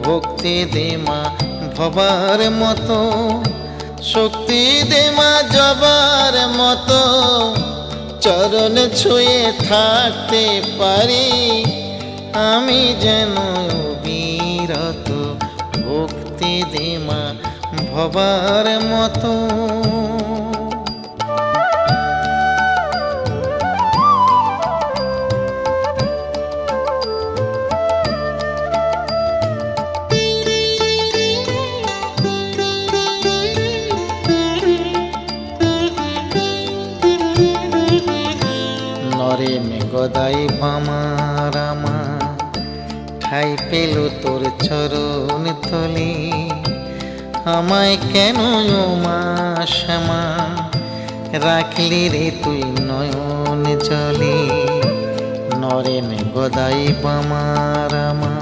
ভক্তি দে মা ভবার মতো, শক্তি দে মা জবার মতো, চরণ ছুঁয়ে থাকতে পারি আমি যেন অবিরত। ভক্তি দে মা ভবার মতো। নরেন গদাই বামা রামা ঠাই পেল তোর চরণ তলে, আমায় কেন ও মা শ্যামা রাখলি রে তুই নয়ন জলে। নরেন গদাই বামা রামা